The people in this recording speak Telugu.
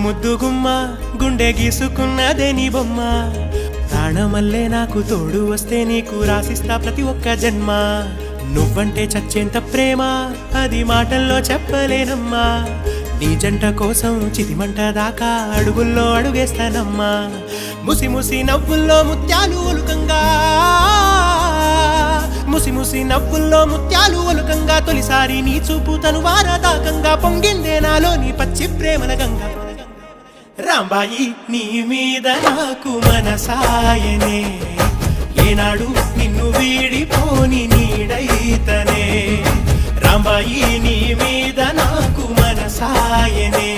ముద్దు గుమ్మ గుండె గీసుకున్నదే నీ బొమ్మ ప్రాణమల్లే నాకు తోడు వస్తే నీకు రాసిస్తా ప్రతి ఒక్క జన్మ నువ్వంటే చచ్చేంత ప్రేమ అది మాటల్లో చెప్పలేనమ్మా నీ జంట కోసం చితిమంట దాకా అడుగుల్లో అడుగేస్తానమ్మా ముసి ముసి నవ్వుల్లో ముత్యాలు ఒలుకంగా ముసి ముసి నవ్వుల్లో ముత్యాలు ఒలుకంగా తొలిసారి నీ చూపు తను వారదాకంగా పొంగిందే నాలో నీ పచ్చి ప్రేమల గంగా రాంబాయి నీ మీద నాకు మనసాయనే ఏనాడు నిన్ను వీడిపోని నీడైతనే రాంబాయి నీ మీద నాకు మనసాయనే